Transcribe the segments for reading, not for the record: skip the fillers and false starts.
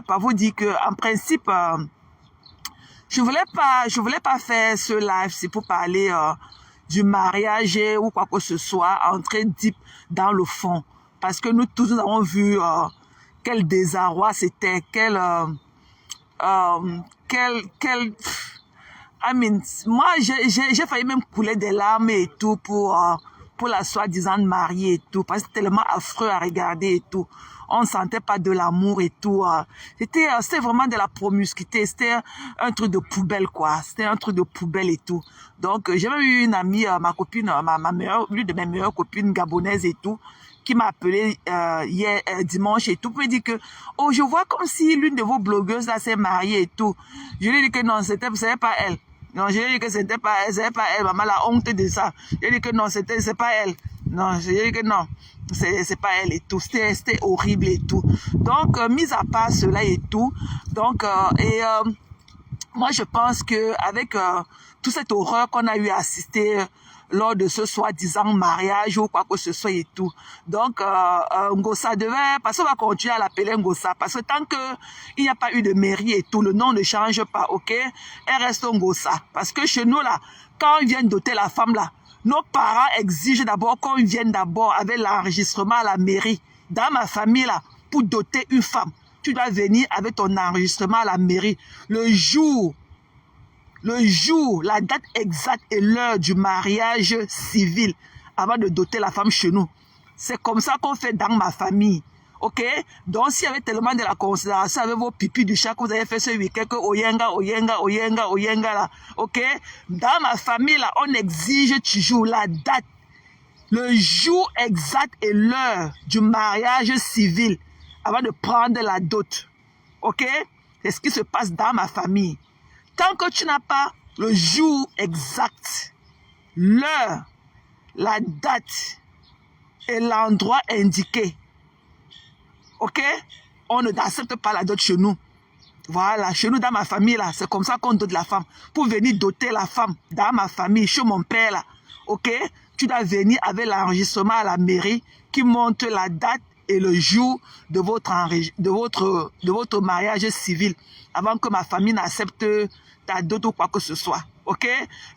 par vous dire que, en principe, je voulais pas faire ce live, c'est pour parler du mariage ou quoi que ce soit, entrer deep dans le fond. Parce que nous tous, nous avons vu quel désarroi c'était, I mean, moi, j'ai failli même couler des larmes et tout pour la soi-disant mariée et tout, parce que c'était tellement affreux à regarder et tout. On ne sentait pas de l'amour et tout. C'était vraiment de la promiscuité. C'était un truc de poubelle, quoi. C'était un truc de poubelle et tout. Donc, j'ai même eu une amie, ma copine, l'une de mes meilleures copines gabonaises et tout, qui m'a appelé hier, dimanche et tout, pour me dire que, oh, je vois comme si l'une de vos blogueuses là s'est mariée et tout. Je lui ai dit que non, c'était pas elle. Non, je lui ai dit que c'était pas elle, maman, la honte de ça. Je lui ai dit que non, c'est pas elle. Non, je lui ai dit que non, c'est pas elle et tout. C'était horrible et tout. Donc, mis à part cela et tout, donc, moi, je pense que avec toute cette horreur qu'on a eu à assister lors de ce soi-disant mariage ou quoi que ce soit et tout. Donc, Ngossa devait, parce qu'on va continuer à l'appeler Ngossa, parce que tant qu'il n'y a pas eu de mairie et tout, le nom ne change pas, ok? Elle reste Ngossa. Parce que chez nous, là, quand ils viennent doter la femme, là, nos parents exigent d'abord qu'on vienne d'abord avec l'enregistrement à la mairie. Dans ma famille, là, pour doter une femme, tu dois venir avec ton enregistrement à la mairie. Le jour, la date exacte et l'heure du mariage civil avant de doter la femme chez nous. C'est comme ça qu'on fait dans ma famille. Ok? Donc, s'il y avait tellement de la considération avec vos pipis du chat que vous avez fait ce week-end, que oyenga, là. Ok? Dans ma famille, là, on exige toujours la date, le jour exact et l'heure du mariage civil avant de prendre la dot. Ok? C'est ce qui se passe dans ma famille. Tant que tu n'as pas le jour exact, l'heure, la date et l'endroit indiqué, ok, on ne accepte pas la dot chez nous. Voilà, chez nous, dans ma famille, là, c'est comme ça qu'on dote la femme. Pour venir doter la femme, dans ma famille, chez mon père, là, ok, tu dois venir avec l'enregistrement à la mairie qui montre la date et le jour de votre mariage civil avant que ma famille n'accepte ta dot ou quoi que ce soit. Ok?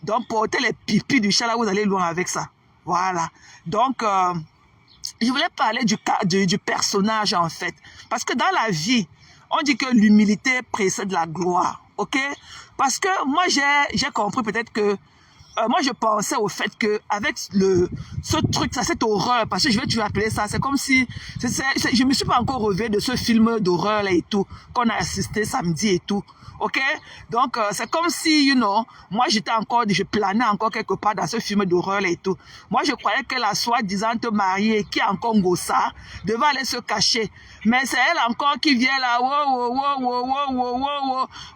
Donc, portez les pipis du chat là, vous allez loin avec ça. Voilà. Donc, je voulais parler du personnage en fait. Parce que dans la vie, on dit que l'humilité précède la gloire. Ok? Parce que moi, j'ai compris peut-être que moi, je pensais au fait que avec ce truc, cette horreur, parce que je vais toujours appeler ça, c'est comme si, je me suis pas encore relevé de ce film d'horreur là et tout, qu'on a assisté samedi et tout. Ok? Donc, c'est comme si, moi, je planais encore quelque part dans ce film d'horreur là et tout. Moi, je croyais que la soi-disant mariée, qui est encore Ngossa, devait aller se cacher. Mais c'est elle encore qui vient là,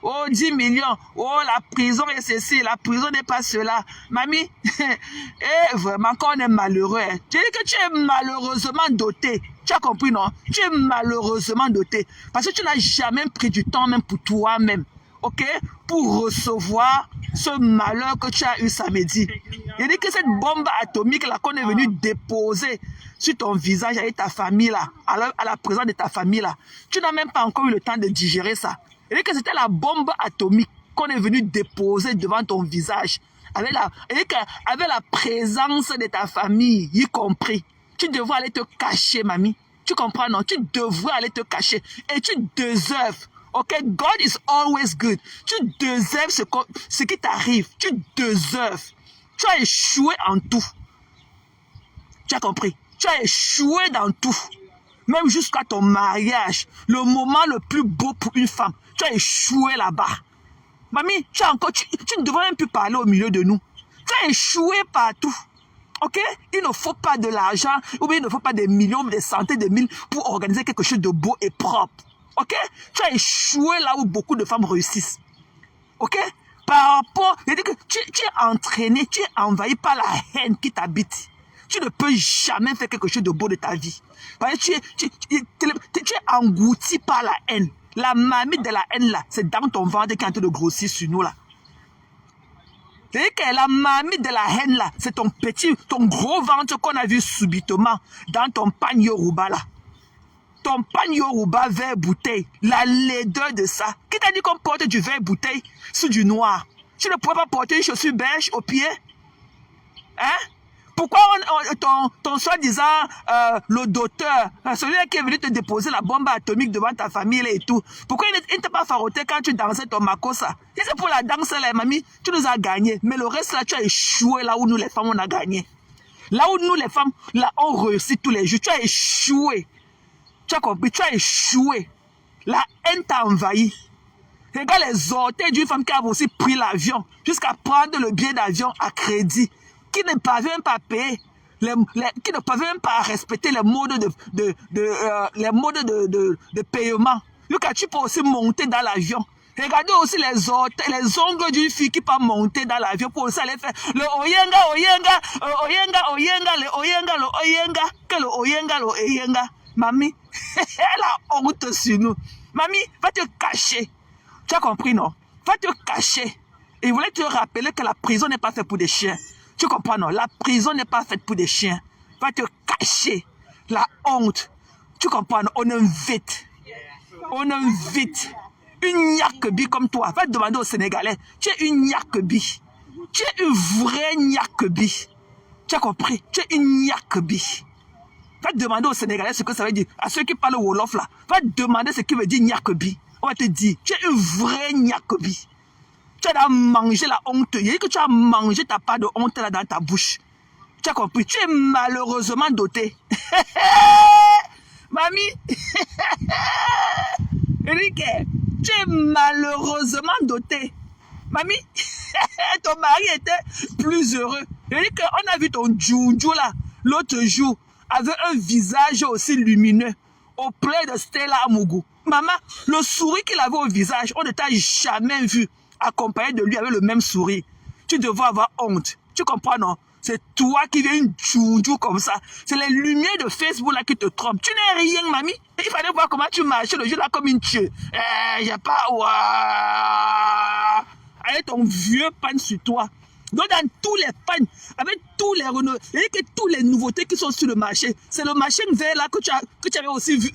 oh, 10 millions, oh, la prison est ceci, la prison n'est pas cela. Mamie, vraiment, quand on est malheureux, hein. Tu dis que tu es malheureusement doté. Tu as compris, non? Tu es malheureusement doté. Parce que tu n'as jamais pris du temps même pour toi-même, ok? Pour recevoir ce malheur que tu as eu samedi. Je dis que cette bombe atomique là qu'on est venu déposer sur ton visage avec ta famille là, à la présence de ta famille là, tu n'as même pas encore eu le temps de digérer ça. Je dis que c'était la bombe atomique qu'on est venu déposer devant ton visage. Avec la présence de ta famille, y compris. Tu devrais aller te cacher, mamie. Tu comprends, non? Tu devrais aller te cacher. Et tu déserves. Ok? God is always good. Tu déserves ce qui t'arrive. Tu déserves. Tu as échoué en tout. Tu as compris? Tu as échoué dans tout. Même jusqu'à ton mariage. Le moment le plus beau pour une femme. Tu as échoué là-bas. Mamie, tu ne devrais même plus parler au milieu de nous. Tu as échoué partout. Ok? Il ne faut pas de l'argent, ou bien il ne faut pas des millions, des centaines de mille pour organiser quelque chose de beau et propre. Ok? Tu as échoué là où beaucoup de femmes réussissent. Ok? Par rapport, je dis que tu es entraîné, tu es envahi par la haine qui t'habite. Tu ne peux jamais faire quelque chose de beau de ta vie. Parce que tu es englouti par la haine. La marmite de la haine là, c'est dans ton ventre qui est en train de grossir sur nous là. C'est-à-dire que la marmite de la haine là, c'est ton gros ventre qu'on a vu subitement dans ton pagne Yoruba là. ton pan Yoruba verre bouteille, la laideur de ça. Qui t'a dit qu'on porte du verre bouteille sous du noir? Tu ne pourrais pas porter une chaussure beige au pied? Hein? Pourquoi ton soi-disant le docteur, celui qui est venu te déposer la bombe atomique devant ta famille et tout, pourquoi il ne t'a pas faroté quand tu dansais ton makossa? Si c'est pour la danse là, mamie, tu nous as gagné. Mais le reste là, tu as échoué là où nous les femmes on a gagné. Là où nous les femmes, là on réussit tous les jours. Tu as échoué. Tu as compris? Tu as échoué. La haine t'a envahi. Regarde les orteils d'une femme qui a aussi pris l'avion jusqu'à prendre le billet d'avion à crédit, qui ne parvient pas à payer, qui ne parvient pas à respecter les modes de paiement. Lucas, tu peux aussi monter dans l'avion. Regardez aussi les orteils, les ongles d'une fille qui peut monter dans l'avion pour aussi aller faire le oyenga. Mamie, elle a honte sur nous. Mamie, va te cacher. Tu as compris, non? Va te cacher. Et il voulait te rappeler que la prison n'est pas faite pour des chiens. Tu comprends, non? La prison n'est pas faite pour des chiens. Va te cacher. La honte. Tu comprends, non? On invite une Nyakbi comme toi. Va te demander aux Sénégalais. Tu es une Nyakbi. Tu es une vraie Nyakbi. Tu as compris? Tu es une Nyakbi. Va te demander aux Sénégalais ce que ça veut dire. À ceux qui parlent Wolof là. Va te demander ce qui veut dire Nyakbi. On va te dire. Tu es une vraie Nyakbi. Tu as mangé la honte. Il dit que tu as mangé ta part de honte là dans ta bouche. Tu as compris? Tu es malheureusement doté. Mamie. Enrique, tu es malheureusement doté. Mamie, ton mari était plus heureux. Enrique, on a vu ton Djoudjou là, l'autre jour, avec un visage aussi lumineux, auprès de Stella Amougou. Maman, le sourire qu'il avait au visage, on ne t'a jamais vu accompagné de lui avec le même sourire. Tu devrais avoir honte. Tu comprends, non? C'est toi qui viens une Djoudjou comme ça. C'est les lumières de Facebook là qui te trompent. Tu n'es rien, mamie. Il fallait voir comment tu marchais le jour là comme une tue. J'ai pas... Ouah. Avec ton vieux pan sur toi. Donc dans tous les pans, avec tous les renouvellements, et que tous les nouveautés qui sont sur le marché, c'est le marché vert là que tu avais aussi vu.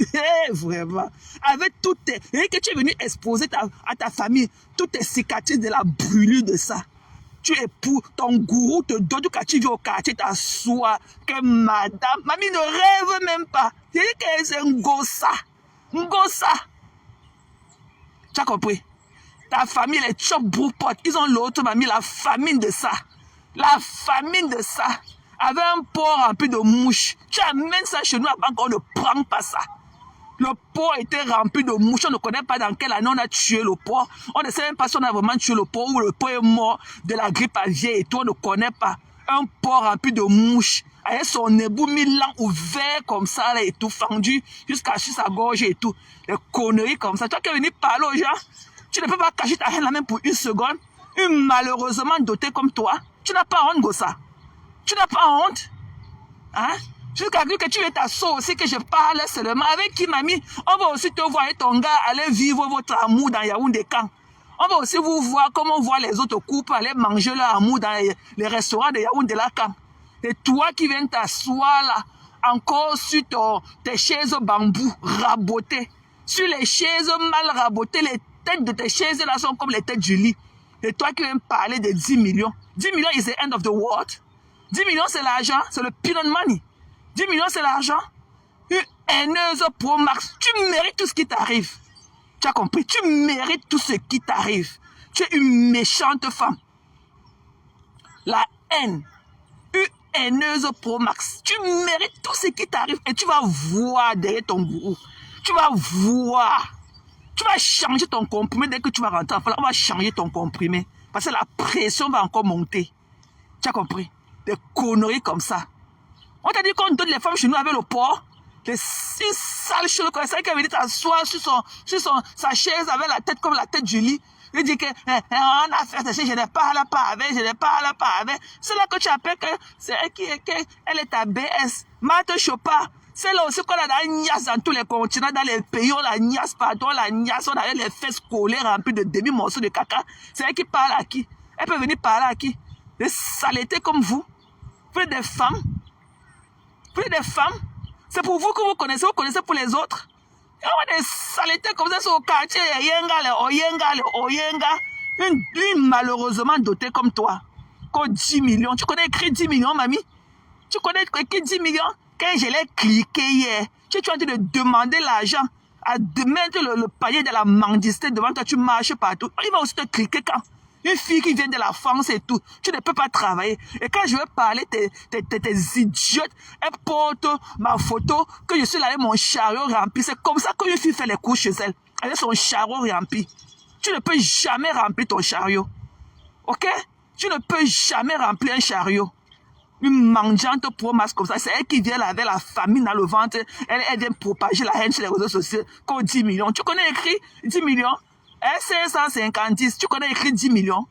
Vraiment. Avec toutes tes... Et que tu es venu exposer à ta famille toutes tes cicatrices de la brûlure de ça. Tu es pour ton gourou te donne quand tu viens au quartier, t'assois, que madame, mamie ne rêve même pas. Il dit que c'est un gossa. Un gossa. Tu as compris? Ta famille, les chop broupot, ils ont l'autre mamie, la famine de ça. La famine de ça. Avec un pot rempli de mouches. Tu amènes ça chez nous avant qu'on ne prend pas ça. Le pot était rempli de mouches. On ne connaît pas dans quelle année on a tué le pot. On ne sait même pas si on a vraiment tué le pot ou le pot est mort de la grippe aviaire et tout. On ne connaît pas. Un pot rempli de mouches. Avec son ébout milan ouvert comme ça là, et tout, fendu jusqu'à sur sa gorge et tout. Les conneries comme ça. Toi qui es venu parler aux gens, tu ne peux pas cacher ta haine là même pour une seconde. Une malheureusement dotée comme toi. Tu n'as pas honte, Gossa. Tu n'as pas honte. Hein? Jusqu'à ce que tu es ta soeur aussi, que je parle seulement. Avec qui, mamie? On va aussi te voir et ton gars aller vivre votre amour dans Yaoundé Camp. On va aussi vous voir comme on voit les autres couples aller manger leur amour dans les restaurants de Yaoundé Camp. Et toi qui viens t'asseoir là, encore sur tes chaises bambou rabotées. Sur les chaises mal rabotées, les têtes de tes chaises là sont comme les têtes du lit. Et toi qui viens parler de 10 millions. 10 millions is the end of the world. 10 millions c'est l'argent, c'est le peanut money. 10 millions c'est l'argent. Une haineuse pro max. Tu mérites tout ce qui t'arrive. Tu as compris? Tu mérites tout ce qui t'arrive. Tu es une méchante femme. La haine. Une haineuse pro max. Tu mérites tout ce qui t'arrive. Et tu vas voir derrière ton gourou. Tu vas voir. Tu vas changer ton comprimé dès que tu vas rentrer en France. On va changer ton comprimé. Parce que la pression va encore monter. Tu as compris? Des conneries comme ça. On t'a dit qu'on donne les femmes chez nous avec le porc. Une sale chose comme ça qui avait dit t'asseoir sur sa chaise avec la tête comme la tête du lit. Il dit que on a fait ça, je ne parle pas avec, je ne parle pas avec. C'est là que tu appelles que c'est elle qui elle est ta BS. Mate Chopa. C'est là aussi qu'on a la niasse dans tous les continents, dans les pays, on la niasse partout, on la niasse, on a les fesses collées remplies de demi-morceaux de caca. C'est elle qui parle à qui? Elle peut venir parler à qui? Des saletés comme vous. Vous êtes des femmes. Vous êtes des femmes. C'est pour vous que vous connaissez pour les autres. Des saletés comme ça, c'est au quartier. Oyenga. Une malheureusement dotée comme toi. Comme 10 millions. Tu connais écrit 10 millions, mamie? Tu connais écrit 10 millions? Quand je l'ai cliqué hier, tu es en train de demander l'argent, à mettre le panier de la mendicité devant toi, tu marches partout. Il va aussi te cliquer quand? Une fille qui vient de la France et tout, tu ne peux pas travailler. Et quand je veux parler, tes idiotes, elles portent ma photo, que je suis là avec mon chariot rempli. C'est comme ça qu'une fille fait les cours chez elle. Elle a son chariot rempli. Tu ne peux jamais remplir ton chariot. Ok? Tu ne peux jamais remplir un chariot. Une mangeante pro-masse comme ça, c'est elle qui vient là avec la famine dans le ventre. Elle vient propager la haine sur les réseaux sociaux. Comme 10 millions. Tu connais écrit 10 millions? S550, tu connais écrit 10 millions?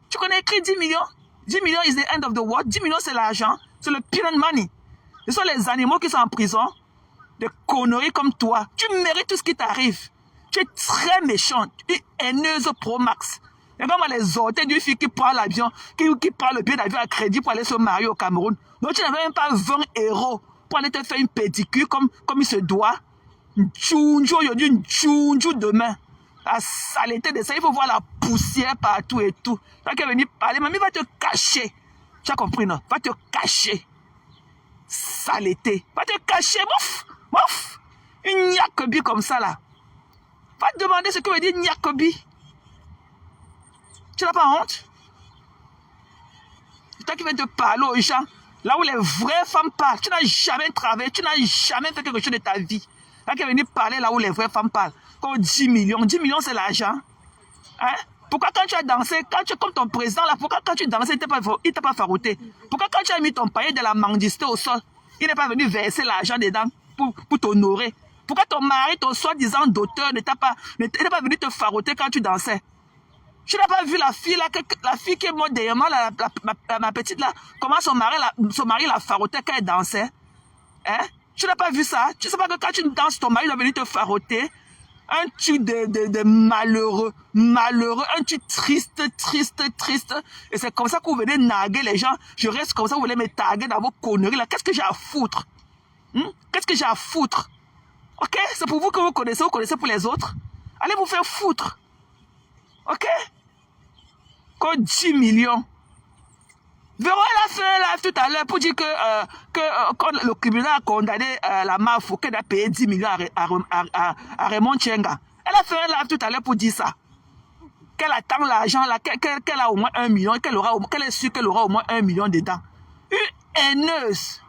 Tu connais écrit 10 millions? 10 millions is the end of the world. 10 millions, c'est l'argent. C'est le pyramid money. Ce sont les animaux qui sont en prison. Des conneries comme toi. Tu mérites tout ce qui t'arrive. Tu es très méchante. Une haineuse pro-max. Et comme les orteils d'une fille qui prend l'avion, qui prend le billet d'avion à crédit pour aller se marier au Cameroun. Donc tu n'avais même pas 20 € pour aller te faire une pédicure comme il se doit. Une tchounjou aujourd'hui, une tchounjou demain. La saleté de ça, il faut voir la poussière partout et tout. Quand elle est venue parler, mamie va te cacher. Tu as compris, non? Va te cacher. Saleté. Va te cacher, mouf. Une niakobi comme ça là. Va te demander ce que veut dire niakobi. Tu n'as pas honte? C'est toi qui viens te parler aux gens. Là où les vraies femmes parlent. Tu n'as jamais travaillé. Tu n'as jamais fait quelque chose de ta vie. Là qui est venu parler là où les vraies femmes parlent. Comme 10 millions. 10 millions, c'est l'argent. Hein? Pourquoi quand tu as dansé, quand tu es comme ton président là, pourquoi quand tu dansais, il t'a pas farouté? Pourquoi quand tu as mis ton panier de la mendicité au sol, il n'est pas venu verser l'argent dedans pour t'honorer? Pourquoi ton mari, ton soi-disant d'auteur, n'est pas venu te farouter quand tu dansais? Tu n'as pas vu la fille là, la fille qui est morte derrière moi, ma petite là, comment son mari la faroutait quand elle dansait? Hein? Tu n'as pas vu ça? Tu ne sais pas que quand tu danses, ton mari doit venir te farouter? Un truc de malheureux, un truc triste. Et c'est comme ça que vous venez narguer les gens. Je reste comme ça, vous voulez me taguer dans vos conneries là. Qu'est-ce que j'ai à foutre? Qu'est-ce que j'ai à foutre? Ok? C'est pour vous que vous connaissez pour les autres. Allez vous faire foutre. Ok? Comme 10 millions. Véro, elle a fait un live tout à l'heure pour dire que quand le tribunal a condamné la MAF, qu'elle a payé 10 millions à Raymond Tchenga. Elle a fait un live tout à l'heure pour dire ça. Qu'elle attend l'argent, qu'elle a au moins 1 million, qu'elle est sûre qu'elle aura au moins 1 million dedans. Une haineuse.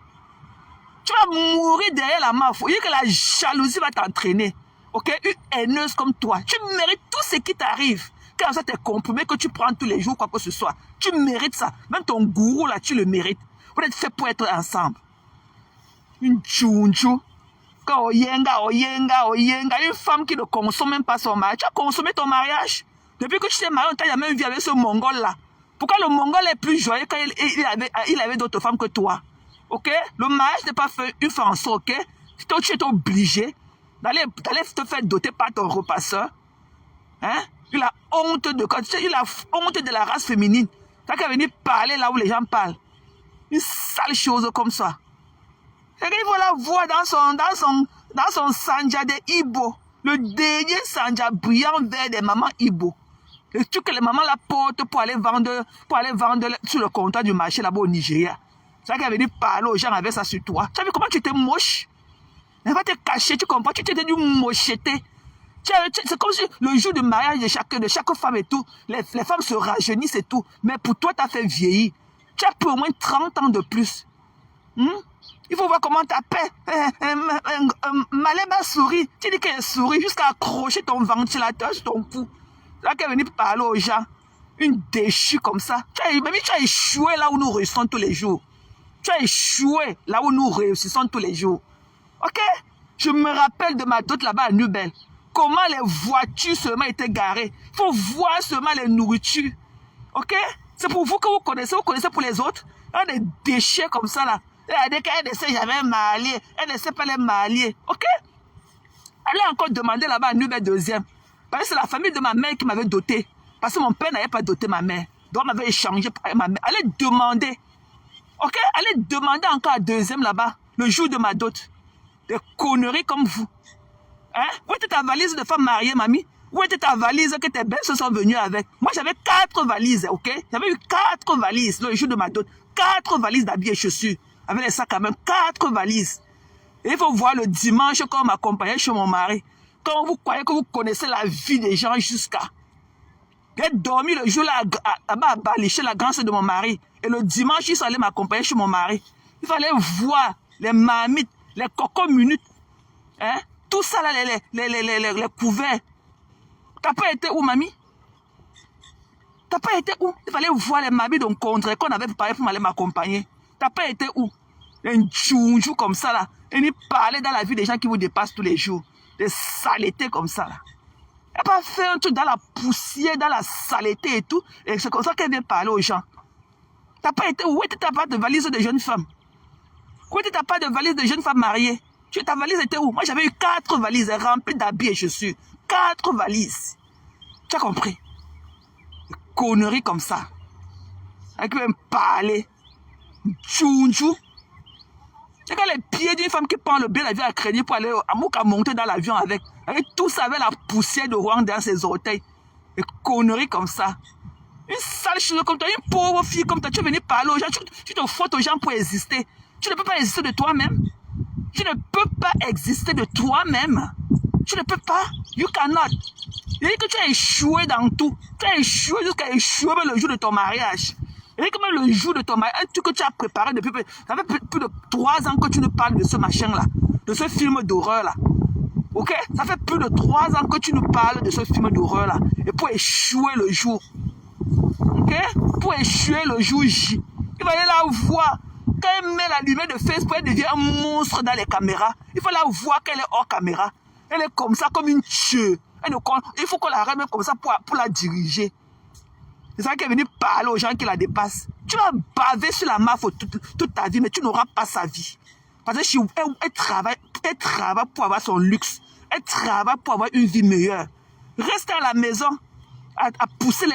Tu vas mourir derrière la MAF. Il dit que la jalousie va t'entraîner. Ok? Une haineuse comme toi. Tu mérites tout ce qui t'arrive. Quand ça t'es comprimé, que tu prends tous les jours, quoi que ce soit. Tu mérites ça. Même ton gourou, là, tu le mérites. Vous êtes fait pour être ensemble. Une tchounchou. Quand oyenga. Une femme qui ne consomme même pas son mariage. Tu as consommé ton mariage. Depuis que tu t'es marié, on t'a jamais vu avec ce Mongol-là. Pourquoi le Mongol est plus joyeux quand il avait d'autres femmes que toi? Ok? Le mariage n'est pas fait une fois en soi, ok? Tu es obligé d'aller te faire doter par ton repasseur. Hein? Il a honte de la race féminine. T'as qu'à venir parler là où les gens parlent. Une sale chose comme ça. Et il faut la voir dans son sanja de Ibo. Le dernier sanja brillant vert des mamans Ibo. Le truc que les mamans la portent pour aller vendre sur le comptoir du marché là-bas au Nigeria. T'as qu'à venir parler aux gens avec ça sur toi. Tu as vu comment tu étais moche? Elle va te cacher, tu comprends? Tu t'étais du mocheté. C'est comme si le jour du mariage de chaque femme et tout, les femmes se rajeunissent et tout. Mais pour toi, tu as fait vieillir. Tu as pour au moins 30 ans de plus. Il faut voir comment tu appelles. Malema sourit. Tu dis qu'elle sourit jusqu'à accrocher ton ventilateur sur ton cou. Là qu'elle est venue parler aux gens. Une déchue comme ça. Tu as échoué là où nous réussissons tous les jours. Tu as échoué là où nous réussissons tous les jours. Ok? Je me rappelle de ma dot là-bas à Nubel. Comment les voitures seulement étaient garées. Il faut voir seulement les nourritures. Ok? C'est pour vous que vous connaissez pour les autres. Il y a des déchets comme ça là. Elle ne sait jamais marier. Elle ne sait pas les marier. Ok? Allez encore demander là-bas à Nubel deuxième. Parce que c'est la famille de ma mère qui m'avait doté. Parce que mon père n'avait pas doté ma mère. Donc on m'avait échangé pour ma mère. Allez demander. Ok? Allez demander encore à deuxième là-bas. Le jour de ma dot. Des conneries comme vous. Hein? Où était ta valise de femme mariée, mamie? Où était ta valise que tes belles se sont venues avec? Moi, j'avais 4 valises, ok? J'avais eu 4 valises le jour de ma dot. 4 valises d'habits et chaussures. Avec les sacs à main, 4 valises. Et il faut voir le dimanche quand on m'accompagnait chez mon mari. Quand vous croyez que vous connaissez la vie des gens jusqu'à... J'ai dormi le jour là à Bali, chez la grande sœur de mon mari. Et le dimanche, ils sont allés m'accompagner chez mon mari. Il fallait voir les marmites, les cocos minutes. Hein? Tout ça là, les couverts. T'as pas été où, mamie? T'as pas été où? Il fallait voir les marmites d'un contre qu'on avait préparé pour m'aller m'accompagner. T'as pas été où? Un tchounjou comme ça là. Et il parlait dans la vie des gens qui vous dépassent tous les jours. Des saletés comme ça là. Elle n'a pas fait un truc dans la poussière, dans la saleté et tout. Et c'est comme ça qu'elle vient parler aux gens. T'as pas été où? Où était ta part de valise de jeune femme? Où était ta part de valise de jeune femme mariée? Ta valise était où? Moi j'avais eu 4 valises remplies d'habits et chaussures. 4 valises. Tu as compris? Des conneries comme ça. Elle peut me parler. Tchounjou. C'est quand les pieds d'une femme qui prend le billet d'avion à crédit pour aller à Mouka monter dans l'avion avec tout ça, avec la poussière de Rwanda dans ses orteils. Des conneries comme ça. Une sale chose comme toi, une pauvre fille comme toi, tu es venu parler aux gens, tu te frottes aux gens pour exister. Tu ne peux pas exister de toi-même. Tu ne peux pas exister de toi-même. Tu ne peux pas. You cannot. Il dit que tu as échoué dans tout. Tu as échoué jusqu'à échouer le jour de ton mariage. Il dit que même le jour de ton mariage, un truc que tu as préparé depuis... Ça fait plus de 3 ans que tu nous parles de ce machin-là. De ce film d'horreur-là. Ok? Ça fait plus de 3 ans que tu nous parles de ce film d'horreur-là. Et pour échouer le jour. Ok? Pour échouer le jour J. Il va y la voir. Quand elle met la lumière de Facebook, elle devient un monstre dans les caméras. Il faut la voir qu'elle est hors caméra. Elle est comme ça, comme une tueuse. Il faut qu'on la ramène comme ça pour la diriger. C'est ça qu'elle est venue parler aux gens qui la dépassent. Tu vas baver sur la mafia toute ta vie, mais tu n'auras pas sa vie. Parce qu'elle travaille pour avoir son luxe. Elle travaille pour avoir une vie meilleure. Reste à la maison à pousser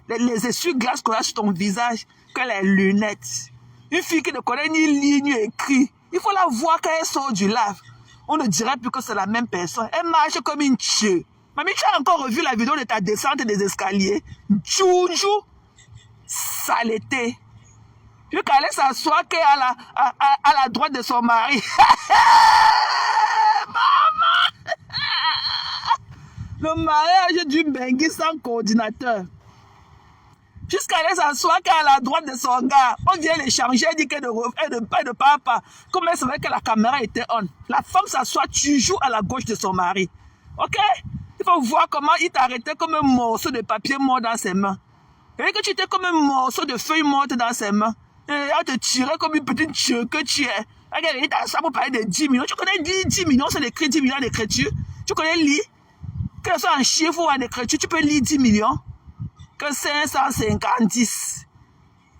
les essuie-glaces qu'on a sur ton visage que les lunettes. Une fille qui ne connaît ni ligne ni écrit. Il faut la voir quand elle sort du lave. On ne dirait plus que c'est la même personne. Elle marche comme une tueuse. Mamie, tu as encore revu la vidéo de ta descente des escaliers? Tchounjou, saleté. Vu qu'elle allait s'asseoir à la droite de son mari. Maman! Le mariage du Bengui sans coordinateur. Jusqu'à aller s'asseoir à la droite de son gars. On vient l'échanger, elle dit qu'elle ne parle pas. Comme elle savait que la caméra était on. La femme s'assoit toujours à la gauche de son mari. Ok? Il faut voir comment il t'arrêtait comme un morceau de papier mort dans ses mains. Et que tu étais comme un morceau de feuille morte dans ses mains. Et elle te tirait comme une petite tueuse que tu es. Elle t'a ça pour parler de 10 millions. Tu connais 10 millions, c'est écrit 10 millions d'écriture. Tu connais lire. Que ce soit en chiffre ou en écriture, tu peux lire 10 millions. Que 550.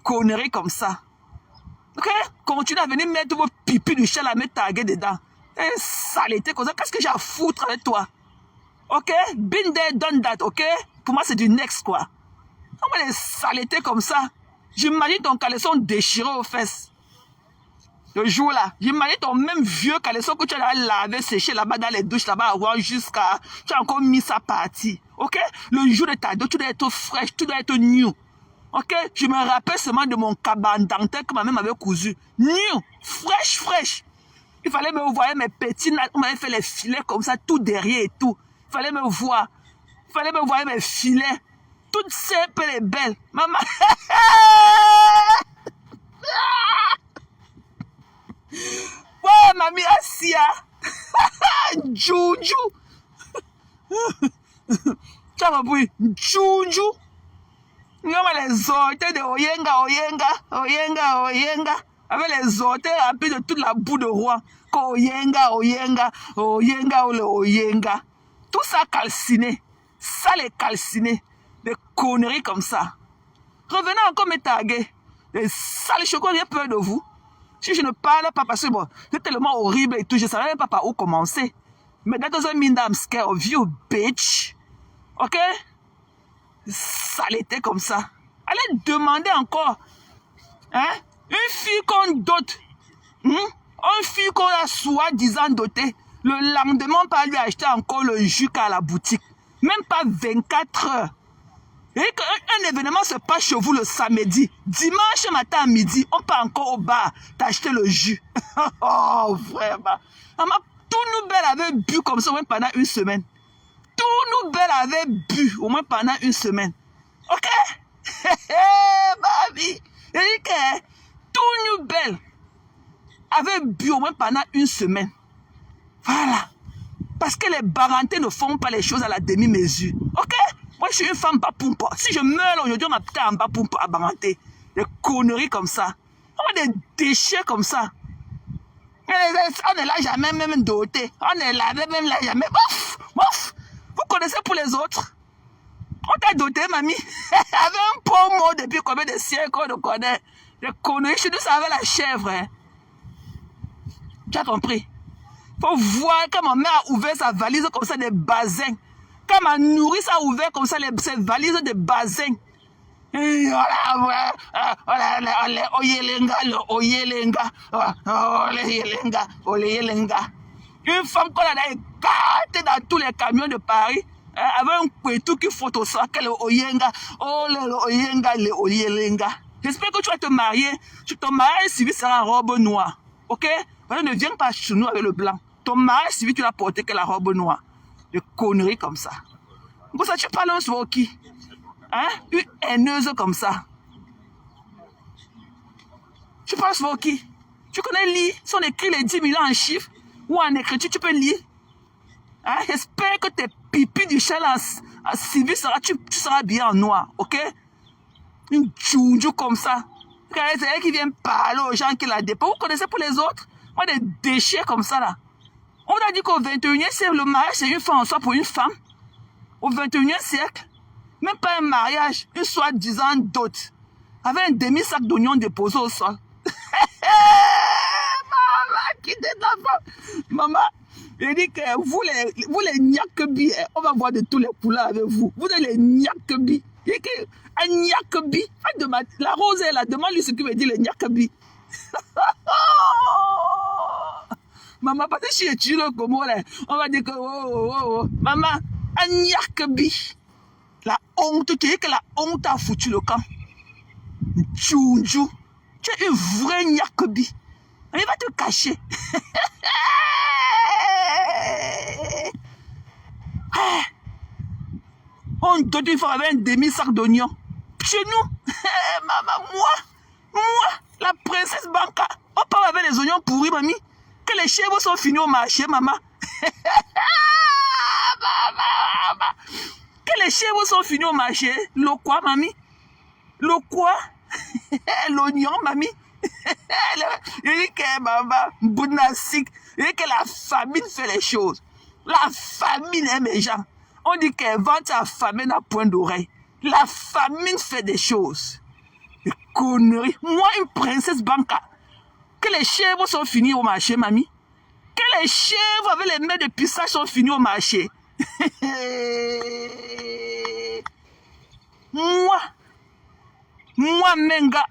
Conneries comme ça. Ok? Continue à venir mettre vos pipis du chat, à mettre taguer dedans. Et saleté comme ça. Qu'est-ce que j'ai à foutre avec toi? Ok? Been there, done that, ok? Pour moi, c'est du next, quoi. Comment les saletés comme ça? J'imagine ton caleçon déchiré aux fesses. Le jour là, j'imagine ton même vieux caleçon que tu as lavé, séché là-bas dans les douches, là-bas, avoir jusqu'à... Tu as encore mis sa partie. Ok? Le jour de ta dot, tu dois être fraîche, tu dois être new. Ok? Je me rappelle seulement de mon caban dentaire que ma mère m'avait cousu. New! Fraîche! Il fallait me voir mes petits nattes, on m'avait fait les filets comme ça, tout derrière et tout. Il fallait me voir mes filets. Toutes simples et belles. Maman. Ouais, mamie, Assia. Djoudjou. Tu as compris? Djoudjou. Les orteils de Oyenga. Avec les orteils remplis de toute la boue de roi. Oyenga. Tout ça calciné. Ça les calciné. Des conneries comme ça. Revenez encore me taguer. Les sales chocolats, j'ai peur de vous. Si je ne parle pas parce que bon, c'est tellement horrible et tout, je ne savais même pas par où commencer. Mais that doesn't mean that I'm scared of you, bitch. Ok? Saleté comme ça. Allez demander encore. Hein? Une fille qu'on dote. Une fille qu'on a soi-disant dotée. Le lendemain, on peut lui acheter encore le jus à la boutique. Même pas 24 heures. Et qu'un événement se passe chez vous le samedi. Dimanche matin à midi, on part encore au bar t'acheter le jus. Oh, vraiment. Maman, tous nous belles avaient bu comme ça au moins pendant une semaine. Tous nous belles avaient bu au moins pendant une semaine. Ok? Baby. Et que tous nous belles avaient bu au moins pendant une semaine. Voilà. Parce que les barantés ne font pas les choses à la demi-mesure. Ok? Moi, je suis une femme bapumpa. Si je meurs aujourd'hui, on m'appelle en bapumpa à baranté. Des conneries comme ça. On a des déchets comme ça. On ne l'a jamais même doté. On ne l'avait même là jamais. Bof! Bof! Vous connaissez pour les autres? On t'a doté, mamie. Avec un bon mot depuis combien de siècles on le connaît. Des conneries. Chez nous, ça avait la chèvre. Hein. Tu as compris? Faut voir quand ma mère a ouvert sa valise comme ça, des bassins. Quand ma nourrice a ouvert comme ça, ses valises de bassins. Et voilà, le oyelenga, le oyelenga, oyelenga. Une femme qu'on a écartée dans tous les camions de Paris, avec un couteau qui photosaque le oyenga, oh le oyenga, le oyelenga. J'espère que tu vas te marier. Tu te maries civil sera en robe noire. Ok? Ne viens pas chez nous avec le blanc. Ton mari civil, tu l'as porté que la robe noire. Des conneries comme ça. Pour ça, tu parles un soir qui? Hein? Une haineuse comme ça. Tu parles soir qui? Tu connais lire? Si on écrit les 10 millions en chiffres ou en écriture, tu peux lire. Hein? J'espère que tes pipis du chien en civil, tu seras bien en noir. Ok? Une tchounjou comme ça. C'est elle qui vient parler aux gens qui la déposent. Vous connaissez pour les autres? On a des déchets comme ça là. On a dit qu'au 21e siècle, le mariage c'est une femme en soi pour une femme. Au 21e siècle, même pas un mariage, une soi-disant dot, avec un demi-sac d'oignons déposé au sol. Maman, qui est d'enfant. Maman, je dis que vous les nyakbi, on va voir de tous les couleurs avec vous. Vous êtes les nyakbi. Je dis que un nyakbi, la rose est là, demande-lui ce qu'il veut dire les nyakbi. Maman, parce que je suis étudiant le Congo, on va dire que oh. Maman, un nyakbi. La honte, tu dis que la honte a foutu le camp. Tchounjou, tu es une vraie nyakbi. Il va te cacher. On donne une fois avec un demi-sac d'oignons. Chez nous, maman, moi, la princesse Banca, on parle avec les oignons pourris, mamie. Que les chèvres sont finis au marché, maman. Maman. Que les chèvres sont finis au marché. Le quoi, mamie? Le quoi? L'oignon, mamie. Je dis que maman, bounasik. Je dis que la famine fait les choses. La famine aime les gens. On dit qu'elle vend sa famine à point d'oreille. La famine fait des choses. Des conneries. Moi, une princesse Banca. Que les chèvres sont finis au marché, mamie. Que les chèvres avec les mains de pistache sont finis au marché. Moi, Menga.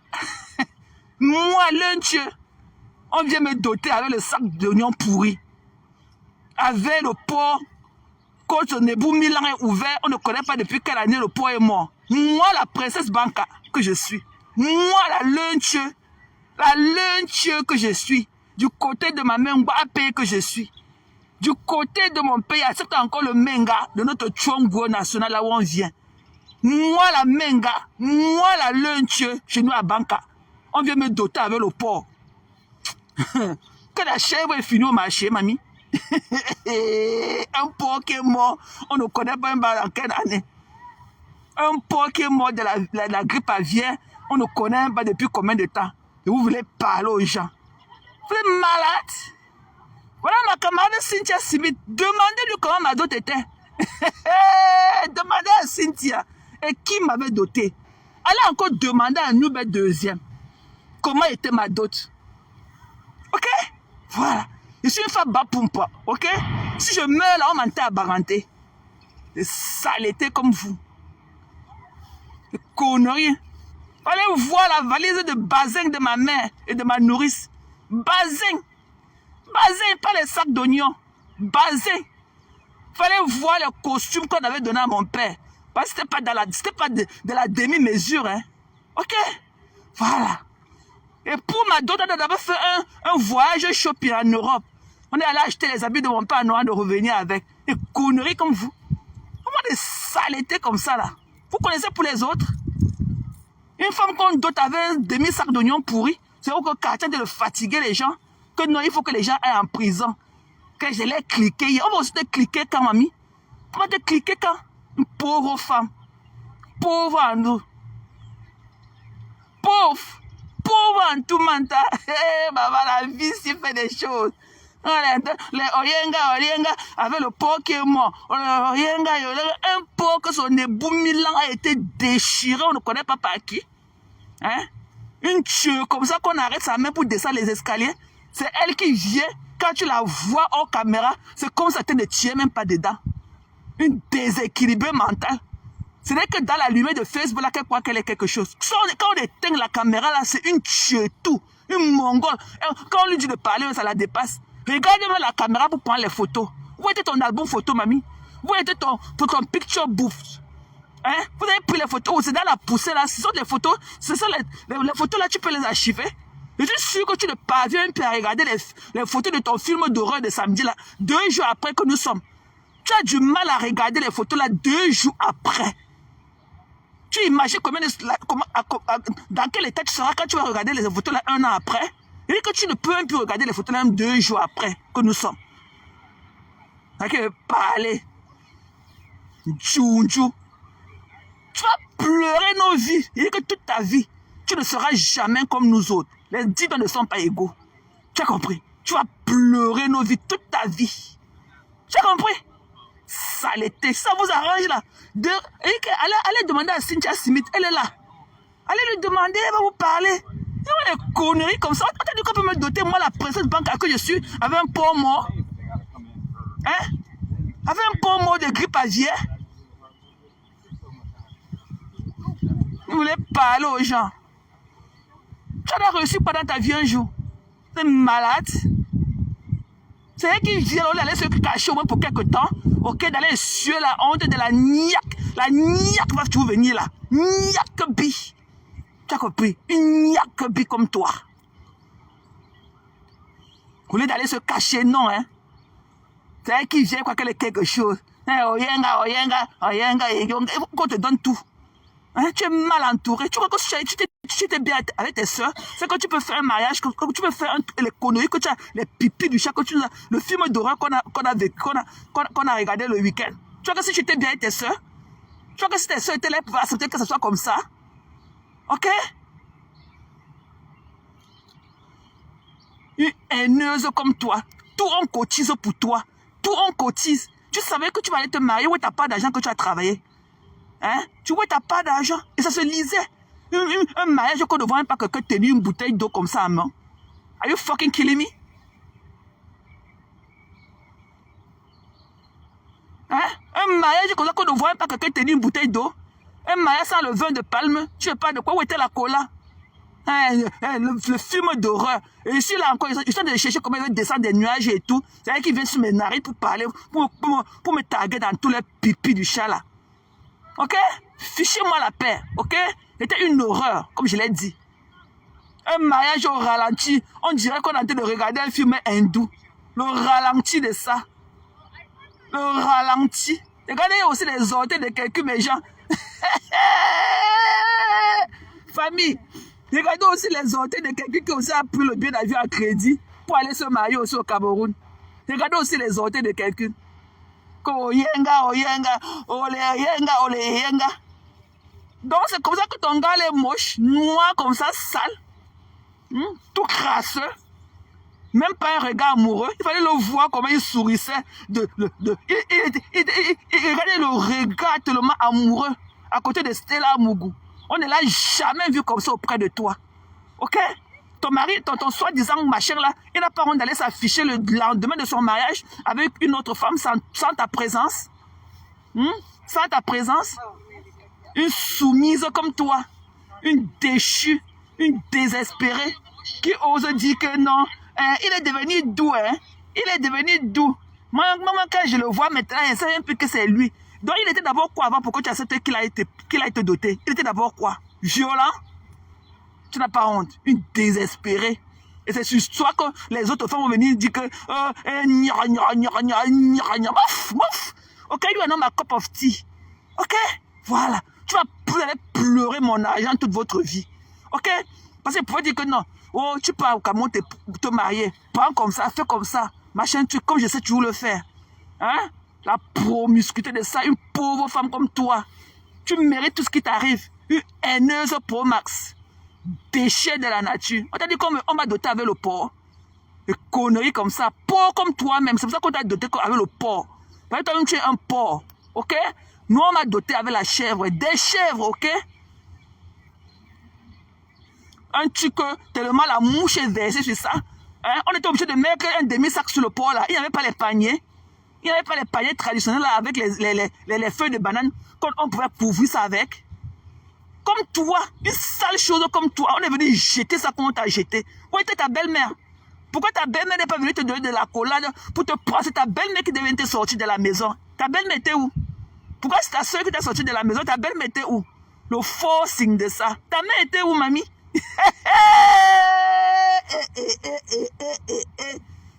Moi, Lunch. On vient me doter avec le sac d'oignons pourris. Avec le port. Quand le Nebou Milan est ouvert, on ne connaît pas depuis quelle année le port est mort. Moi, la princesse Banca que je suis. Moi, la Lunch que je suis. Du côté de ma main, Mbapé que je suis. Du côté de mon pays, accepte encore le Menga de notre Tchongo national là où on vient. Moi, la Menga, moi, la Lunch, chez nous à Banca. On vient me doter avec le port. Que la chèvre est finie au marché, mamie. Un porc qui est mort, on ne connaît pas dans quelle année. Un porc qui est mort de la grippe aviaire, on ne connaît pas depuis combien de temps. Et vous voulez parler aux gens. Vous êtes malade. Voilà ma camarade Cynthia Smith. Demandez-lui comment ma dot était. Demandez à Cynthia. Et qui m'avait doté. Allez encore demander à Noubet deuxième. Comment était ma dot. Ok? Voilà. Je suis une femme bapumpa. Ok? Si je meurs là, on m'entend à baranter. Des saletés comme vous. Des conneries. Allez voir la valise de basin de ma mère et de ma nourrice. Basin. Basin, pas les sacs d'oignons. basé. Il fallait voir le costume qu'on avait donné à mon père. Parce que ce n'était pas de la demi-mesure. Hein. Ok? Voilà. Et pour ma dot, on avait fait un voyage shopping en Europe. On est allé acheter les habits de mon père avant de revenir avec. Des conneries comme vous. Comment des saletés comme ça là? Vous connaissez pour les autres? Une femme qu'on dote avec un demi-sac d'oignons pourris. C'est au quartier de le fatiguer les gens. Que non, il faut que les gens aillent en prison. Que je l'ai cliqué. On va aussi te cliquer quand, mamie? On va te cliquer quand? Une pauvre femme. Pauvre en nous. Pauvre. Pauvre en tout mental. Hé, maman, la vie s'y fait des choses. Les Oyenga, avec le porc qui est mort. Oyenga, un porc que son ébout Milan a été déchiré, on ne connaît pas par qui. Hein? Une tueuse comme ça qu'on arrête sa main pour descendre les escaliers. C'est elle qui vient, quand tu la vois hors caméra, c'est comme ça tu ne tiens même pas dedans. Une déséquilibrée mentale. Ce n'est que dans la lumière de Facebook là qu'elle croit qu'elle est quelque chose. Quand on éteint la caméra là, c'est une tueuse tout. Une mongole. Quand on lui dit de parler, ça la dépasse. Regarde-moi la caméra pour prendre les photos. Où était ton album photo, mamie? Où était ton picture bouffe? Hein? Vous avez pris les photos, c'est dans la poussée là, ce sont des photos, ce sont les photos là, tu peux les archiver. Je suis sûr que tu ne parviens plus à regarder les photos de ton film d'horreur de samedi là, 2 jours après que nous sommes. Tu as du mal à regarder les photos là 2 jours après. Tu imagines dans quel état tu seras quand tu vas regarder les photos là 1 an après? Et que tu ne peux même plus regarder les photos là même 2 jours après que nous sommes. Ok, parler. Djounjou. Tu vas pleurer nos vies. Et que toute ta vie, tu ne seras jamais comme nous autres. Les 10 ne sont pas égaux. Tu as compris? Tu vas pleurer nos vies toute ta vie. Tu as compris? Saleté. Ça vous arrange là. Allez demander à Cynthia Smith. Elle est là. Allez lui demander, elle va vous parler. Il y a des conneries comme ça. T'as dit qu'on peut me doter, moi, la princesse bancaire que je suis, avec un porc mort. Hein? Avec un porc mort de grippe aviaire. Vous voulez parler aux gens. Tu as réussi pendant ta vie un jour. Tu es malade. C'est elle qui vient aller se cacher au moins pour quelque temps. Ok, d'aller suer la honte de la niaque. La niaque va toujours venir là. Niaque bi. Tu as compris? Une niaque bi comme toi. Au lieu d'aller se cacher, non, hein. C'est elle qui vient quoi qu'elle est quelque chose. Oyenga, qu'on te donne tout. Hein, tu es mal entouré. Tu crois que tu étais bien avec tes soeurs, c'est que tu peux faire un mariage, que tu peux faire les conneries, que tu as les pipis du chat, que tu as le film d'horreur qu'on a regardé le week-end. Tu vois que si tu étais bien avec tes soeurs, tu vois que si tes soeurs étaient là pour accepter que ce soit comme ça, ok? Une haineuse comme toi, tout on cotise pour toi, tout on cotise. Tu savais que tu vas aller te marier où tu n'as pas d'argent que tu as travaillé. Hein? Tu vois, tu n'as pas d'argent. Et ça se lisait. Un mariage qu'on ne voit même pas quelqu'un tenir une bouteille d'eau comme ça à main. Are you fucking killing me? Hein? Un mariage comme ça qu'on ne voit même pas quelqu'un tenir une bouteille d'eau. Un mariage sans le vin de palme. Tu sais pas de quoi? Où était la cola? Hein? Le film d'horreur. Et ici, là encore, ils sont de chercher comment ils veulent descendre des nuages et tout. C'est elle qui vient sur mes narines pour parler, pour me taguer dans tous les pipis du chat là. Ok? Fichez-moi la paix, ok? C'était une horreur, comme je l'ai dit. Un mariage au ralenti, on dirait qu'on est en train de regarder un film hindou. Le ralenti de ça. Le ralenti. Regardez aussi les orteils de quelques méchants. Famille, regardez aussi les orteils de quelqu'un qui aussi a pris le billet d'avion à crédit pour aller se marier aussi au Cameroun. Regardez aussi les orteils de quelqu'un. Oyenga. Donc c'est comme ça que ton gars est moche, noir comme ça, sale, tout crasseux, même pas un regard amoureux. Il fallait le voir comment il sourissait. Il regardait le regard tellement amoureux à côté de Stella Mougou. On ne l'a jamais vu comme ça auprès de toi. Ok? Ton mari, ton soi-disant machin là, il n'a pas honte d'aller s'afficher le lendemain de son mariage avec une autre femme sans ta présence. Sans ta présence. Une soumise comme toi. Une déchue. Une désespérée. Qui ose dire que non. Il est devenu doux. Il est devenu doux. Moi, quand je le vois maintenant, il sait un peu que c'est lui. Donc, il était d'abord quoi avant pour que tu acceptes qu'il a été doté? Il était d'abord quoi? Violent? Tu n'as pas honte. Une désespérée. Et c'est sur toi que les autres femmes vont venir dire que mouf. Ok, you are not my cup of tea. Ok? Voilà. Vous allez pleurer mon argent toute votre vie. Ok? Parce que vous pouvez dire que non. Oh, tu peux au Cameroun te marier. Prends comme ça, fais comme ça. Machin, comme je sais toujours le faire. Hein? La promiscuité de ça, une pauvre femme comme toi. Tu mérites tout ce qui t'arrive. Une haineuse pro max. Déchet de la nature. On t'a dit qu'on m'a doté avec le porc. Des conneries comme ça. Porc comme toi-même. C'est pour ça qu'on t'a doté avec le porc. Parce que toi-même, tu es un porc. Ok? Nous, on m'a doté avec la chèvre. Des chèvres, ok? Un truc que tellement la mouche est versée sur ça. Hein? On était obligé de mettre un demi-sac sur le porc là. Il n'y avait pas les paniers. Il n'y avait pas les paniers traditionnels là avec les feuilles de banane qu'on pouvait couvrir ça avec. Comme toi, une sale chose comme toi, on est venu jeter ça qu'on t'a jeté. Où était ta belle-mère? Pourquoi ta belle-mère n'est pas venue te donner de la collade pour te prendre? C'est ta belle-mère qui devait te sortir de la maison. Ta belle-mère était où? Pourquoi c'est ta soeur qui t'a sorti de la maison? Ta belle-mère était où? Le faux signe de ça. Ta mère était où, mamie?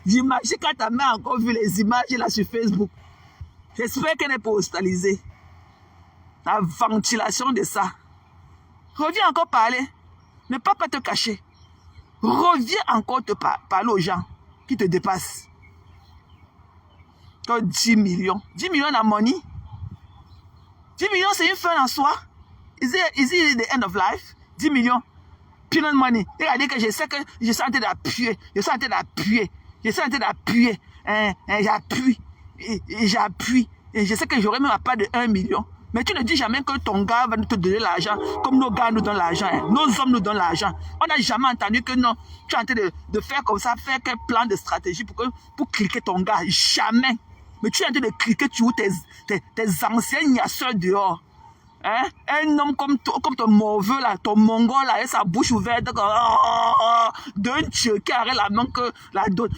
J'imagine quand ta mère a encore vu les images là sur Facebook. J'espère qu'elle n'est pas hospitalisée. La ventilation de ça. Reviens encore parler. Ne pas te cacher. Reviens encore te parler aux gens qui te dépassent. Comme 10 millions. 10 millions de money. 10 millions, c'est une fin en soi. Is it the end of life? 10 millions. Peanut money. Regardez que je sais que je suis en train d'appuyer. Je suis en train d'appuyer. Je suis en train d'appuyer. J'appuie. J'appuie. Et je sais que j'aurai même à part de 1 million. Mais tu ne dis jamais que ton gars va nous te donner l'argent comme nos gars nous donnent l'argent. Hein. Nos hommes nous donnent l'argent. On n'a jamais entendu que non, tu es en train de faire comme ça, faire quel plan de stratégie pour cliquer ton gars. Jamais. Mais tu es en train de cliquer sur tes anciens gnasseurs dehors. Hein? Un homme comme ton morveux là, ton mongol là, avec sa bouche ouverte, d'un dieu qui arrête la main que la d'autre.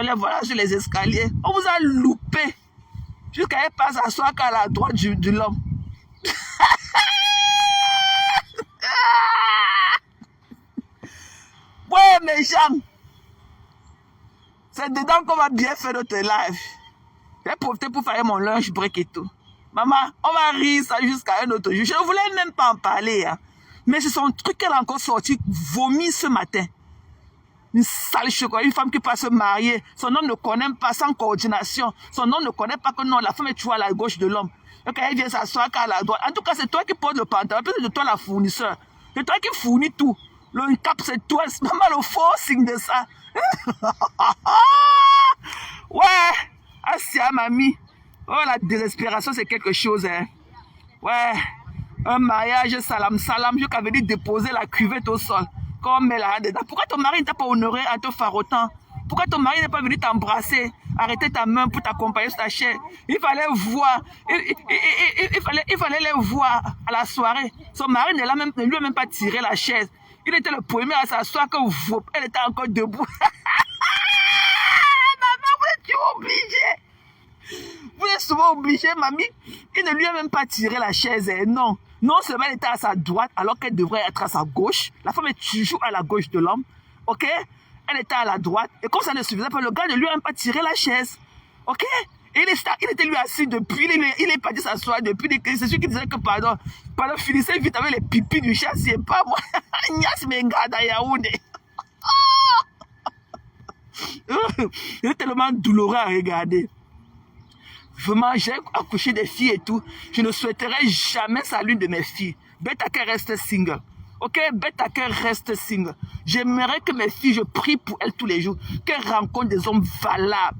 Les voilà sur les escaliers. On vous a loupé. Jusqu'à elle passe à soi qu'à la droite de l'homme. Ouais, mes gens. C'est dedans qu'on va bien faire notre live. J'ai profité pour faire mon lunch break et tout. Maman, on va rire ça jusqu'à un autre jour. Je ne voulais même pas en parler. Hein. Mais c'est son truc qu'elle a encore sorti, vomi ce matin. Une sale chocolat, une femme qui peut se marier. Son homme ne connaît pas, sans coordination. Son homme ne connaît pas que non, la femme est toujours à la gauche de l'homme. Donc elle vient s'asseoir qu'à la droite. En tout cas, c'est toi qui portes le pantalon. Peut-être de toi la fournisseur. C'est toi qui fournis tout. Le cap, c'est toi. C'est vraiment le faux signe de ça. Ouais. Assia, mamie. Oh, la désespération, c'est quelque chose. Hein. Ouais. Un mariage, salam, salam. Je qu'avais dit déposer la cuvette au sol. Comme elle a dedans. Pourquoi ton mari ne t'a pas honoré en te farotant? Pourquoi ton mari n'est pas venu t'embrasser, arrêter ta main pour t'accompagner sur ta chaise? Il fallait voir, il fallait les voir à la soirée. Son mari ne lui a même pas tiré la chaise. Il était le premier à s'asseoir que elle était encore debout. Maman, vous êtes toujours obligée. Vous êtes souvent obligée, mamie. Il ne lui a même pas tiré la chaise. Non. Non seulement elle était à sa droite alors qu'elle devrait être à sa gauche. La femme est toujours à la gauche de l'homme. Ok? Elle était à la droite. Et comme ça ne suffisait pas, le gars ne lui a même pas tiré la chaise. Ok? Et il était lui assis depuis. Il est parti s'asseoir depuis. C'est celui qui disait que pardon, finissez vite avec les pipis du chat. C'est pas moi. Nias Mengada Yaoundé. C'est tellement douloureux à regarder. Vraiment, j'ai accouché des filles et tout. Je ne souhaiterais jamais ça à l'une de mes filles. Betake reste single. Ok, Betake reste single. J'aimerais que mes filles, je prie pour elles tous les jours, qu'elles rencontrent des hommes valables.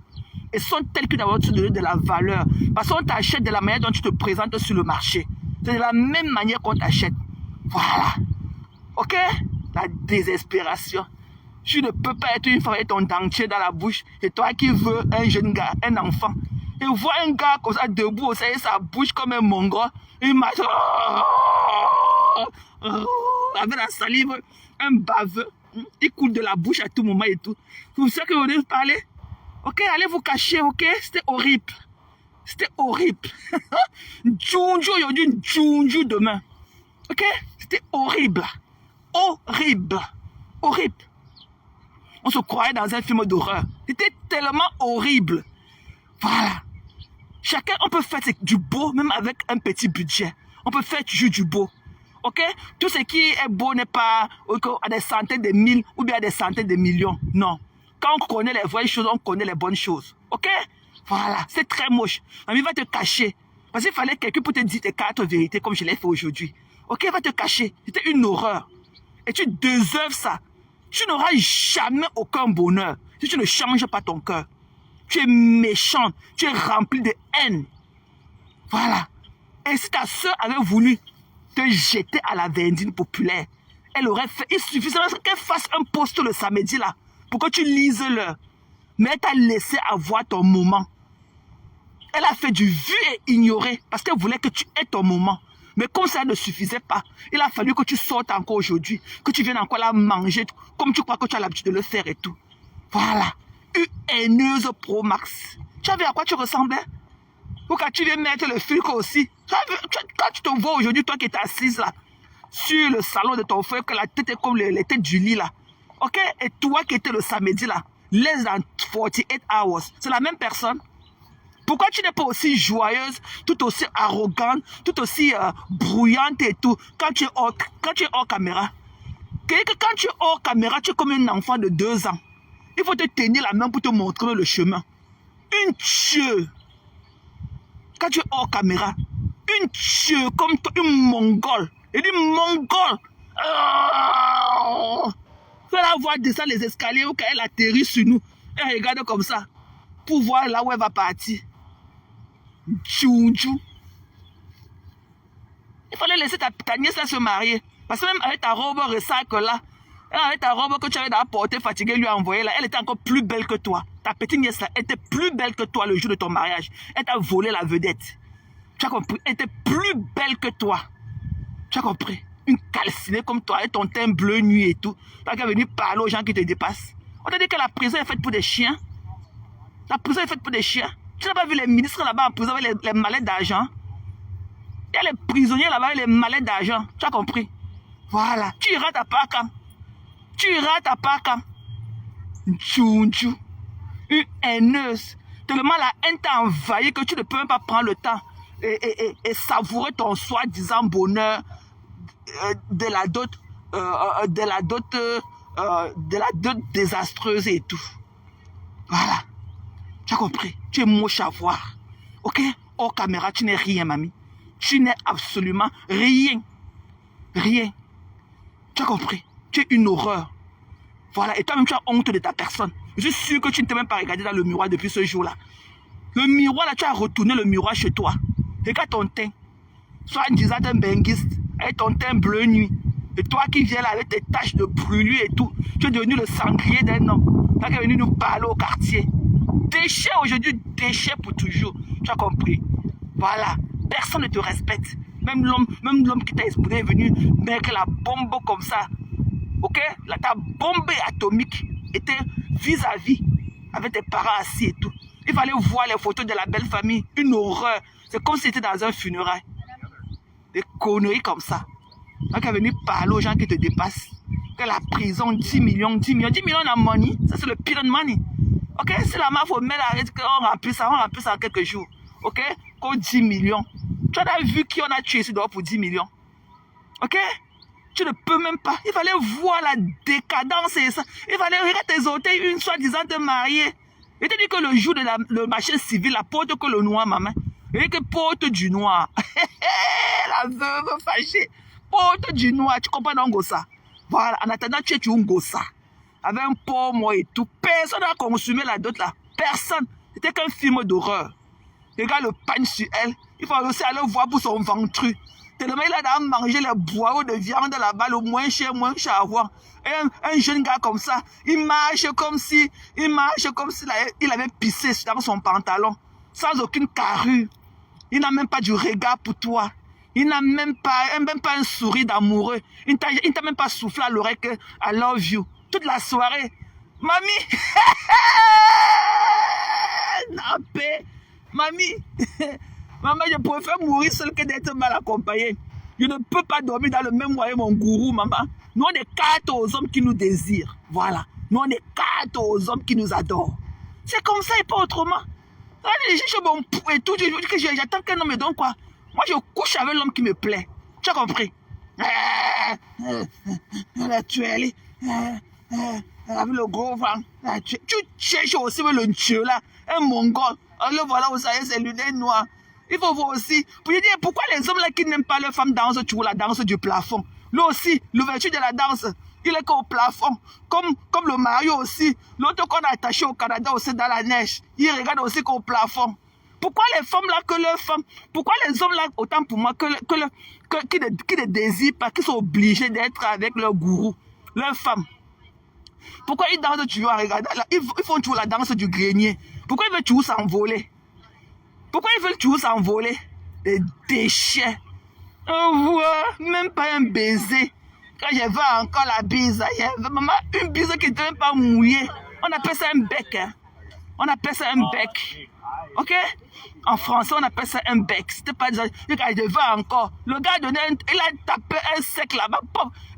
Et sont telles que d'avoir te donner de la valeur. Parce qu'on t'achète de la manière dont tu te présentes sur le marché. C'est de la même manière qu'on t'achète. Voilà. Ok? La désespération. Tu ne peux pas être une femme avec ton dentier dans la bouche. Et toi qui veux un jeune gars, un enfant. Et voir un gars comme ça debout, au sein de sa bouche comme un mongol. Il marche. Avec la salive, un baveux. Il coule de la bouche à tout moment et tout. Vous savez que vous voulez parler? Ok, allez vous cacher, ok? C'était horrible. C'était horrible. Djounjou aujourd'hui, Djounjou demain. Ok? C'était horrible. Horrible. Horrible. On se croyait dans un film d'horreur. C'était tellement horrible. Voilà. Chacun, on peut faire du beau, même avec un petit budget. On peut faire toujours du beau. Ok? Tout ce qui est beau n'est pas à des centaines de mille ou bien à des centaines de millions. Non. Quand on connaît les vraies choses, on connaît les bonnes choses. Ok? Voilà. C'est très moche. Mais il va te cacher. Parce qu'il fallait quelqu'un pour te dire tes 4 vérités comme je l'ai fait aujourd'hui. Ok? Il va te cacher. C'était une horreur. Et tu déserves ça. Tu n'auras jamais aucun bonheur si tu ne changes pas ton cœur. Tu es méchant. Tu es rempli de haine. Voilà. Et si ta soeur avait voulu te jeter à la verdine populaire, elle aurait fait, il suffisait qu'elle fasse un post le samedi là, pour que tu lises l'heure. Mais elle t'a laissé avoir ton moment. Elle a fait du vu et ignoré, parce qu'elle voulait que tu aies ton moment. Mais comme ça ne suffisait pas, il a fallu que tu sortes encore aujourd'hui, que tu viennes encore la manger, comme tu crois que tu as l'habitude de le faire et tout. Voilà. Une haineuse pro max. Tu as vu à quoi tu ressemblais? Ou quand tu viens mettre le filtre aussi. Quand tu te vois aujourd'hui, toi qui es assise là, sur le salon de ton frère, que la tête est comme les têtes du lit là. Ok? Et toi qui étais le samedi là, less than 48 hours, c'est la même personne. Pourquoi tu n'es pas aussi joyeuse, tout aussi arrogante, tout aussi bruyante et tout, quand tu es hors caméra? Quand tu es hors caméra, tu es comme un enfant de 2 ans. Il faut te tenir la main pour te montrer le chemin. Une tueuse. Quand tu es hors caméra, une tueuse comme toi, une mongole. Et une mongole. Fais la voir descendre les escaliers ou quand elle atterrit sur nous. Elle regarde comme ça. Pour voir là où elle va partir. Tchounchou. Il fallait laisser ta nièce là se marier. Parce que même avec ta robe ressac là, avec ta robe que tu avais apportée, fatiguée, lui a envoyé là, elle était encore plus belle que toi. Ta petite nièce là était plus belle que toi le jour de ton mariage. Elle t'a volé la vedette. Tu as compris? Elle était plus belle que toi. Tu as compris? Une calcinée comme toi, avec ton teint bleu nuit et tout. Tu as venu parler aux gens qui te dépassent. On t'a dit que la prison est faite pour des chiens. La prison est faite pour des chiens. Tu n'as pas vu les ministres là-bas en prison avec les mallettes d'argent? Il y a les prisonniers là-bas avec les mallettes d'argent. Tu as compris? Voilà. Tu iras ta part quand? Tu iras ta part quand? Tchounchou. Une haineuse. Tellement la haine t'a envahi que tu ne peux même pas prendre le temps et savourer ton soi-disant bonheur de la dot désastreuse et tout. Voilà. Tu as compris? Tu es moche à voir. Ok? Hors caméra, tu n'es rien, mamie. Tu n'es absolument rien. Rien. Tu as compris? Tu es une horreur. Voilà. Et toi-même, tu as honte de ta personne. Je suis sûr que tu ne t'es même pas regardé dans le miroir depuis ce jour-là. Le miroir, là, tu as retourné le miroir chez toi. Regarde ton teint. Soit en disant un benguiste, avec ton teint bleu nuit. Et toi qui viens là avec tes taches de brûlure et tout, tu es devenu le sangrier d'un homme. Tu es venu nous parler au quartier. Déchet aujourd'hui, déchet pour toujours. Tu as compris? Voilà. Personne ne te respecte. Même l'homme qui t'a exposé est venu mettre la bombe comme ça. Ok? Ta bombe atomique était vis-à-vis avec tes parents assis et tout. Il fallait voir les photos de la belle famille. Une horreur. C'est comme si c'était dans un funérail. Des conneries comme ça. Donc, elle est venue parler aux gens qui te dépassent. Que la prison, 10 millions, 10 millions. 10 millions de money. Ça, c'est le pyramid money. Ok? Si la main, il faut mettre l'arrêt, on remplit ça en quelques jours. Ok? Comme 10 millions. Tu as vu qui on a tué ici dehors pour 10 millions. Ok? Tu ne peux même pas. Il fallait voir la décadence et ça. Il fallait regarder tes hôtels, une soi-disant te marier. Il te dit que le jour de le marché civil, la porte que le noir, maman. Et que porte du noir. La veuve fâchée. Porte du noir. Tu comprends donc ça? Voilà. En attendant, tu es un gossa. Avec un pomme et tout. Personne n'a consumé la dot là. Personne. C'était qu'un film d'horreur. Regarde le pain sur elle. Il faut aussi aller voir pour son ventru. Tellement il a mangé les boiseaux de viande là-bas, le moins cher à avoir. Et un jeune gars comme ça, il marche comme si il avait pissé dans son pantalon, sans aucune carrure. Il n'a même pas du regard pour toi. Il n'a même pas un sourire d'amoureux. Il ne t'a même pas soufflé à l'oreille que I love you. Toute la soirée, Mamie. Nappé. Mamie. Maman, je préfère mourir seul que d'être mal accompagné. Je ne peux pas dormir dans le même moyen, mon gourou, maman. Nous, on est 4 aux hommes qui nous désirent. Voilà. Nous, on est 4 aux hommes qui nous adorent. C'est comme ça et pas autrement. Je suis bon et tout. J'attends qu'un homme me donne quoi. Moi, je couche avec l'homme qui me plaît. Tu as compris? La tuerie. Avec le gros vent. Tu cherches aussi le dieu là. Un mongol. Le voilà où ça y est, c'est lunettes noires. Il faut voir aussi. Pour dire pourquoi les hommes là qui n'aiment pas leurs femmes dansent toujours la danse du plafond. Lui aussi, l'ouverture de la danse, il est qu'au plafond. Comme le Mario aussi. L'autre qu'on a attaché au Canada aussi dans la neige. Il regarde aussi qu'au plafond. Pourquoi les femmes là que leurs femmes, pourquoi les hommes là, autant pour moi, qui ne désirent pas, qui sont obligés d'être avec leur gourou, leur femme. Pourquoi ils dansent toujours en regardant là, ils font toujours la danse du grenier. Pourquoi ils veulent toujours s'envoler? Pourquoi ils veulent toujours s'envoler? Des déchets. Même pas un baiser. Quand je veux encore la bise, maman, une bise qui ne même pas mouillée. On appelle ça un bec. Hein? On appelle ça un bec. Ok? En français, on appelle ça un bec. C'était pas déjà. Je veux encore. Le gars donné, il a tapé un sec là-bas.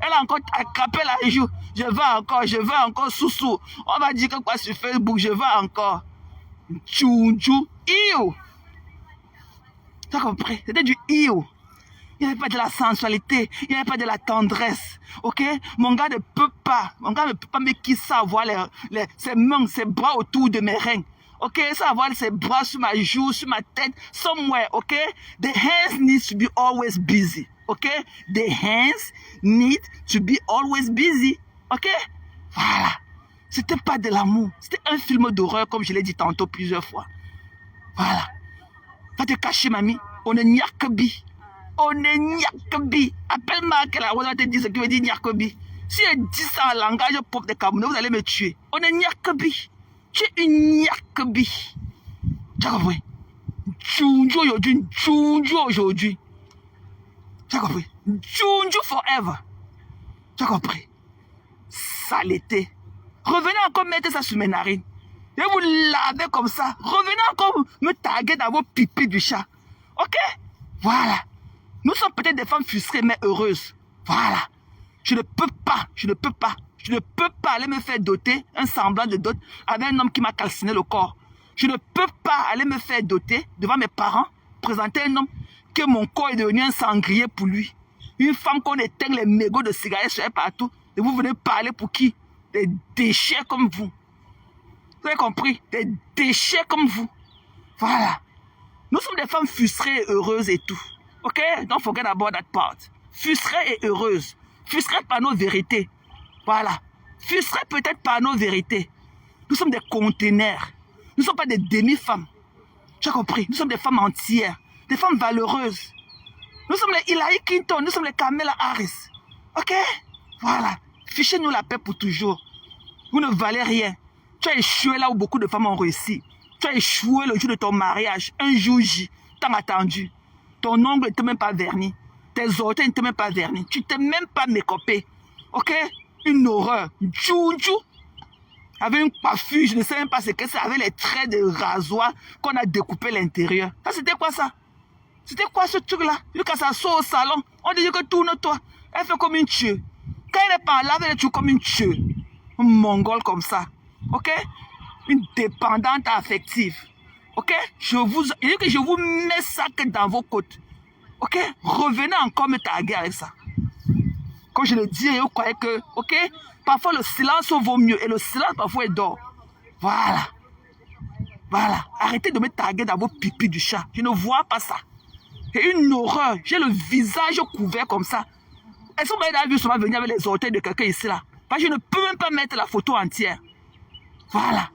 Elle a encore attrapé la joue. Je veux encore sous-sous. On va dire que quoi sur Facebook, je veux encore. Tchou-tchou. Iou. Tu as compris? C'était du iou. Il n'y avait pas de la sensualité, il n'y avait pas de la tendresse, ok? Mon gars ne peut pas me kisser avoir ses mains, ses bras autour de mes reins, ok? Ça avoir ses bras sur ma joue, sur ma tête, somewhere, ok? The hands need to be always busy, ok? The hands need to be always busy, ok? Voilà. C'était pas de l'amour, c'était un film d'horreur comme je l'ai dit tantôt plusieurs fois. Voilà. Va te cacher, mamie, on est nyakabi. On est nyakabi. Appelle-moi que la voix te dit ce qui veut dire nyakabi. Si je dis ça en langage pop de Cameroun, vous allez me tuer. On est nyakabi. Tu es une nyakabi. Tu as compris? Tchunju aujourd'hui. Tchunju aujourd'hui. Tu as compris? Tchunju forever. Tu as compris? Saleté. Revenez encore mettre ça sur mes narines. Et vous lavez comme ça. Revenez encore me taguer dans vos pipis du chat. Ok? Voilà. Nous sommes peut-être des femmes frustrées, mais heureuses. Voilà. Je ne peux pas aller me faire doter, un semblant de dot, avec un homme qui m'a calciné le corps. Je ne peux pas aller me faire doter devant mes parents, présenter un homme que mon corps est devenu un sangrier pour lui. Une femme qu'on éteint les mégots de cigarettes sur elle partout. Et vous venez parler pour qui? Des déchets comme vous. Vous avez compris? Des déchets comme vous. Voilà. Nous sommes des femmes frustrées et heureuses et tout. Ok? Don't forget about that part. Frustrées et heureuses. Frustrées par nos vérités. Voilà. Frustrées peut-être par nos vérités. Nous sommes des conteneurs. Nous ne sommes pas des demi-femmes. Tu as compris? Nous sommes des femmes entières. Des femmes valeureuses. Nous sommes les Hillary Clinton. Nous sommes les Kamala Harris. Ok? Voilà. Fichez-nous la paix pour toujours. Vous ne valez rien. Tu as échoué là où beaucoup de femmes ont réussi. Tu as échoué le jour de ton mariage. Un jour J. T'as attendu. Ton ongle n'était même pas verni. Tes orteils n'étaient même pas vernis. Tu t'es même pas mécopé. Ok? Une horreur. Tchou-tchou. Avec une coiffure, je ne sais même pas ce que c'est. Avec les traits de rasoir qu'on a découpé l'intérieur. Ça, c'était quoi ça? C'était quoi ce truc-là? Quand ça sort au salon, on dit que tourne-toi. Elle fait comme une tue. Quand elle n'est pas là, elle est toujours comme une tue. Un mongol comme ça. Ok? Une dépendante affective. Ok? Je vous mets ça que dans vos côtes. Ok? Revenez encore me taguer avec ça. Comme je le dis, vous croyez que, ok? Parfois le silence vaut mieux. Et le silence parfois est d'or. Voilà. Voilà. Arrêtez de me taguer dans vos pipis du chat. Je ne vois pas ça. C'est une horreur. J'ai le visage couvert comme ça. Est-ce que vous avez vu souvent venir avec les orteils de quelqu'un ici là? Parce que je ne peux même pas mettre la photo entière. Voilà.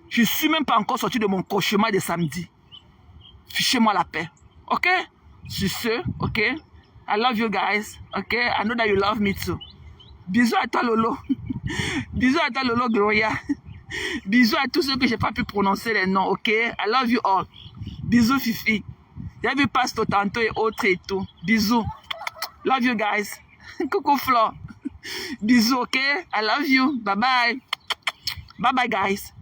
Je ne suis même pas encore sorti de mon cauchemar de samedi. Fichez-moi la paix. Ok? Sur ce, ok? I love you guys. Ok? I know that you love me too. Bisous à toi Lolo. Bisous à toi Lolo Gloria. Bisous à tous ceux que je n'ai pas pu prononcer les noms. Ok? I love you all. Bisous Fifi. J'ai vu Pasto tantôt et autres et tout. Bisous. Love you guys. Coucou Flo. Bisous, ok? I love you. Bye bye. Bye bye, guys.